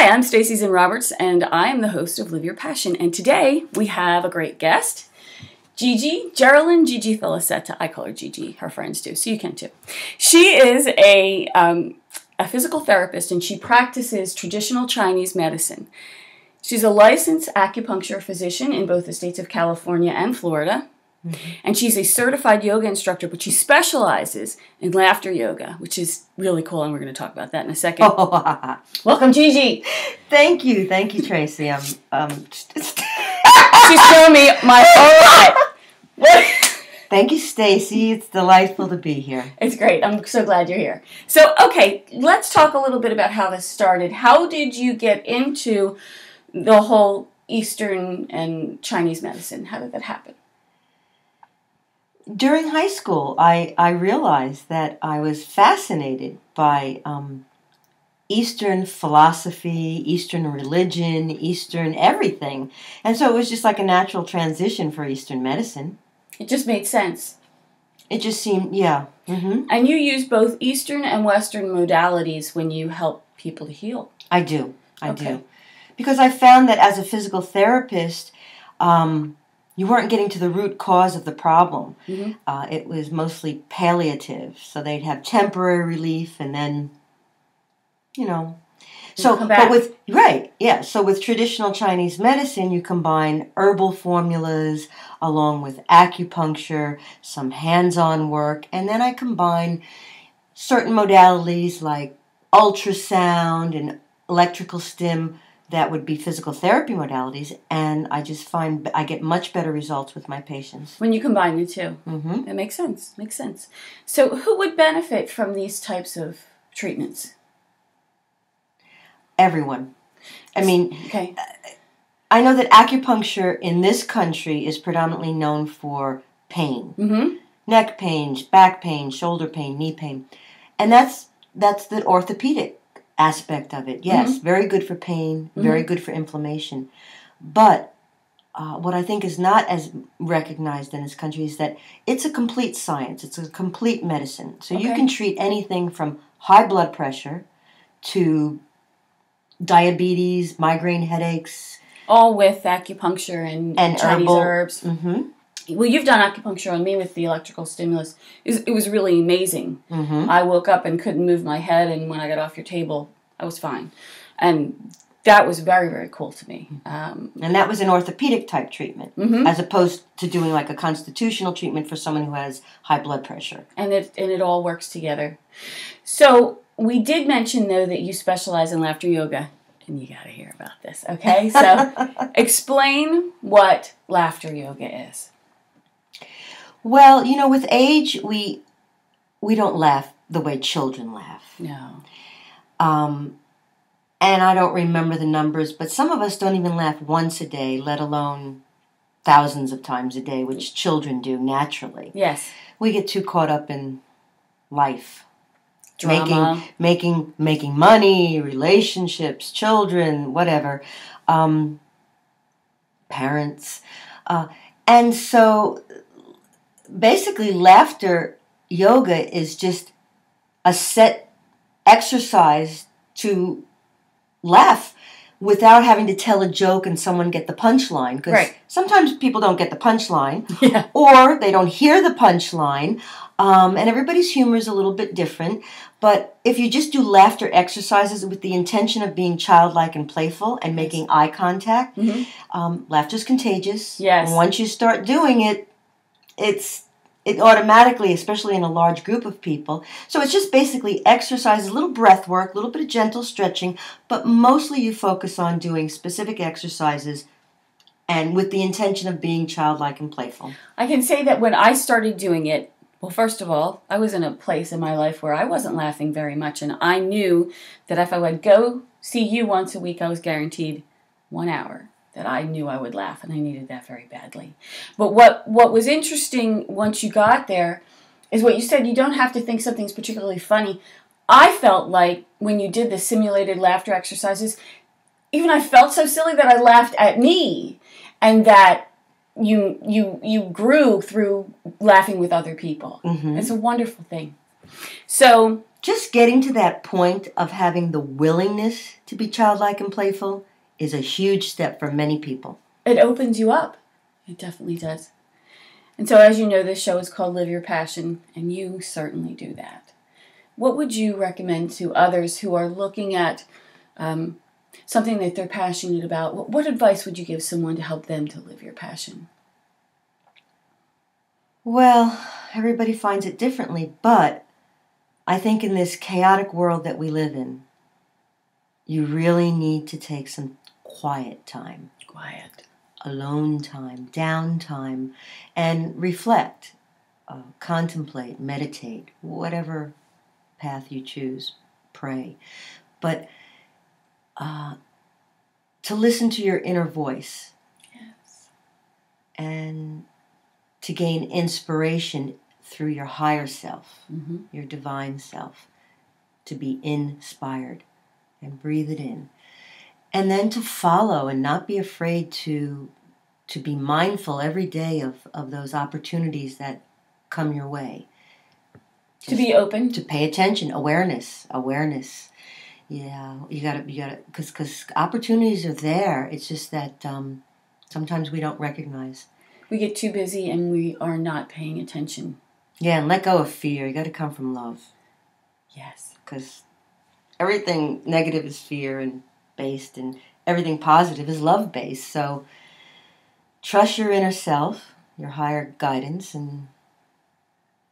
I'm Stacey Zinn Roberts, and I am the host of Live Your Passion. And today we have a great guest, Gigi Felicetta. I call her Gigi. Her friends do, so you can too. She is a physical therapist, and she practices traditional Chinese medicine. She's a licensed acupuncture physician in both the states of California and Florida. Mm-hmm. And she's a certified yoga instructor, but she specializes in laughter yoga, which is really cool, and we're going to talk about that in a second. Welcome, Gigi. Thank you, Tracy. She's showing me my whole life. Thank you, Stacey. It's delightful to be here. It's great. I'm so glad you're here. So, okay, let's talk a little bit about how this started. How did you get into the whole Eastern and Chinese medicine? How did that happen? During high school, I realized that I was fascinated by Eastern philosophy, Eastern religion, Eastern everything. And so it was just like a natural transition for Eastern medicine. It just made sense. It just seemed, yeah. Mm-hmm. And you use both Eastern and Western modalities when you help people to heal. I do. I do. Because I found that as a physical therapist, you weren't getting to the root cause of the problem. Mm-hmm. It was mostly palliative. So they'd have temporary relief and then, So, but with, so with traditional Chinese medicine, you combine herbal formulas along with acupuncture, some hands-on work, and then I combine certain modalities like ultrasound and electrical stim that would be physical therapy modalities, and I just find I get much better results with my patients. When you combine the two. Mm-hmm. That makes sense. Makes sense. So who would benefit from these types of treatments? Everyone. I mean, I know that acupuncture in this country is predominantly known for pain. Mm-hmm. Neck pain, back pain, shoulder pain, knee pain. And that's the orthopedic aspect of it. Yes, mm-hmm. Very good for pain, mm-hmm. very good for inflammation. But what I think is not as recognized in this country is that it's a complete science. It's a complete medicine. So you can treat anything from high blood pressure to diabetes, migraine headaches. All with acupuncture and Chinese herbs. Mm-hmm. Well, you've done acupuncture on me with the electrical stimulus. It was really amazing. Mm-hmm. I woke up and couldn't move my head, and when I got off your table, I was fine. And that was very, very cool to me. And that was an orthopedic type treatment, mm-hmm. as opposed to doing like a constitutional treatment for someone who has high blood pressure. And it all works together. So we did mention, though, that you specialize in laughter yoga. And you got to hear about this, okay? So explain what laughter yoga is. Well, with age, we don't laugh the way children laugh. No. And I don't remember the numbers, but some of us don't even laugh once a day, let alone thousands of times a day, which children do naturally. Yes. We get too caught up in life. Drama. Making money, relationships, children, whatever. Parents. And so basically, laughter yoga is just a set exercise to laugh without having to tell a joke and someone get the punchline. Because sometimes people don't get the punchline, or they don't hear the punchline, and everybody's humor is a little bit different. But if you just do laughter exercises with the intention of being childlike and playful and making eye contact, mm-hmm. Laughter's contagious. Yes. And once you start doing it, it automatically, especially in a large group of people. So it's just basically exercise, a little breath work, a little bit of gentle stretching, but mostly you focus on doing specific exercises and with the intention of being childlike and playful. I can say that when I started doing it, well, first of all, I was in a place in my life where I wasn't laughing very much, and I knew that if I would go see you once a week, I was guaranteed 1 hour. That I knew I would laugh, and I needed that very badly. But what was interesting once you got there is what you said, you don't have to think something's particularly funny. I felt like when you did the simulated laughter exercises, even I felt so silly that I laughed at me, and that you grew through laughing with other people. Mm-hmm. It's a wonderful thing. So just getting to that point of having the willingness to be childlike and playful is a huge step for many people. It opens you up. It definitely does. And so, as you know, this show is called Live Your Passion, and you certainly do that. What would you recommend to others who are looking at something that they're passionate about? What advice would you give someone to help them to live your passion? Well, everybody finds it differently, but I think in this chaotic world that we live in, you really need to take some quiet time. Quiet. Alone time, downtime, and reflect, contemplate, meditate, whatever path you choose, pray. But to listen to your inner voice. Yes. And to gain inspiration through your higher self, your divine self, to be inspired and breathe it in. And then to follow and not be afraid to be mindful every day of those opportunities that come your way. To be open. To pay attention, awareness. Yeah, you gotta, because opportunities are there. It's just that sometimes we don't recognize. We get too busy and we are not paying attention. Yeah, and let go of fear. You got to come from love. Yes. Because everything negative is fear and based, and everything positive is love based. So trust your inner self, your higher guidance, and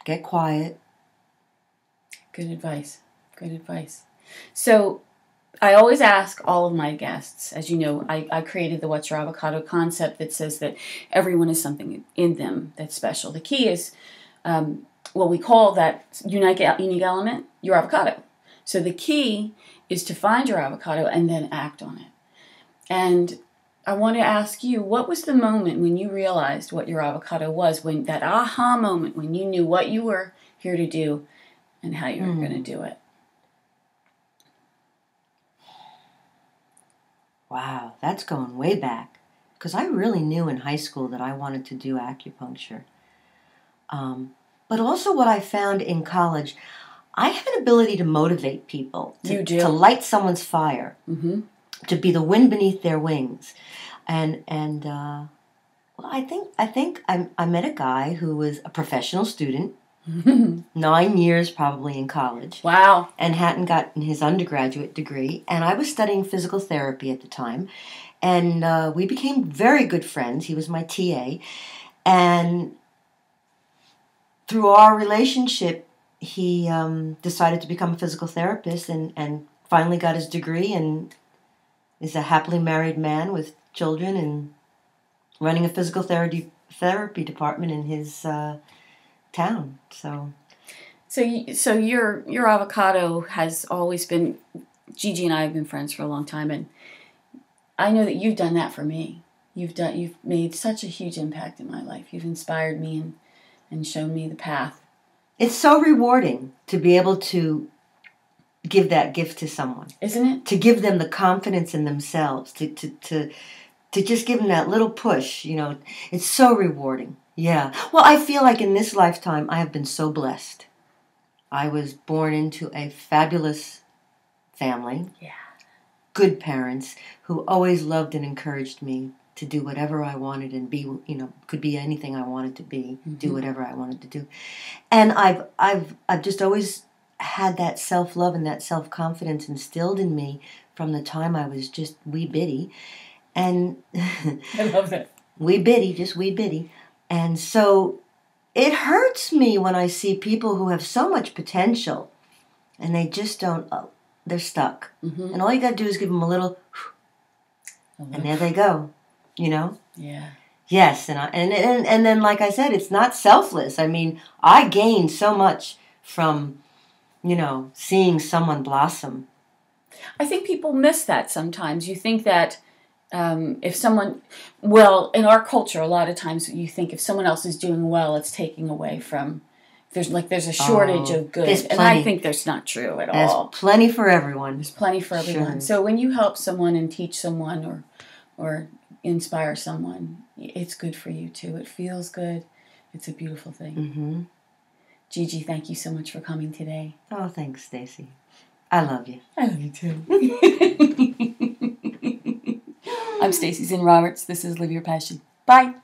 get quiet. Good advice. Good advice. So I always ask all of my guests, as you know, I created the What's Your Avocado concept that says that everyone has something in them that's special. The key is what we call that unique element, your avocado. So the key is to find your avocado and then act on it. And I want to ask you, what was the moment when you realized what your avocado was, when that aha moment, when you knew what you were here to do and how you were going to do it? Wow, that's going way back. Because I really knew in high school that I wanted to do acupuncture. But also what I found in college, I have an ability to motivate people. To light someone's fire. Mm-hmm. To be the wind beneath their wings. And well, I think I met a guy who was a professional student. 9 years probably in college. Wow. And hadn't gotten his undergraduate degree. And I was studying physical therapy at the time. And we became very good friends. He was my TA. And through our relationship, he decided to become a physical therapist and finally got his degree and is a happily married man with children and running a physical therapy department in his town. So your avocado has always been. Gigi and I have been friends for a long time, and I know that you've done that for me. You've made such a huge impact in my life. You've inspired me and shown me the path. It's so rewarding to be able to give that gift to someone, isn't it? To give them the confidence in themselves, to just give them that little push. It's so rewarding. Yeah. Well, I feel like in this lifetime, I have been so blessed. I was born into a fabulous family. Yeah. Good parents who always loved and encouraged me to do whatever I wanted and be, could be anything I wanted to be, do whatever I wanted to do. And I've just always had that self-love and that self-confidence instilled in me from the time I was just wee bitty. And I love that. Wee bitty, just wee bitty. And so it hurts me when I see people who have so much potential and they just don't, they're stuck. Mm-hmm. And all you got to do is give them a little, and there they go, Yeah. Yes, and then, like I said, it's not selfless. I mean, I gain so much from, seeing someone blossom. I think people miss that sometimes. You think that if someone, in our culture, a lot of times you think if someone else is doing well, it's taking away from. There's a shortage of good, and I think that's not true at all. There's plenty for everyone. There's plenty for everyone. Sure. So when you help someone and teach someone or inspire someone, it's good for you too. It feels good. It's a beautiful thing. Mm-hmm. Gigi, thank you so much for coming today. Oh, thanks, Stacy. I love you. I love you too. I'm Stacy Zinn Roberts. This is Live Your Passion. Bye.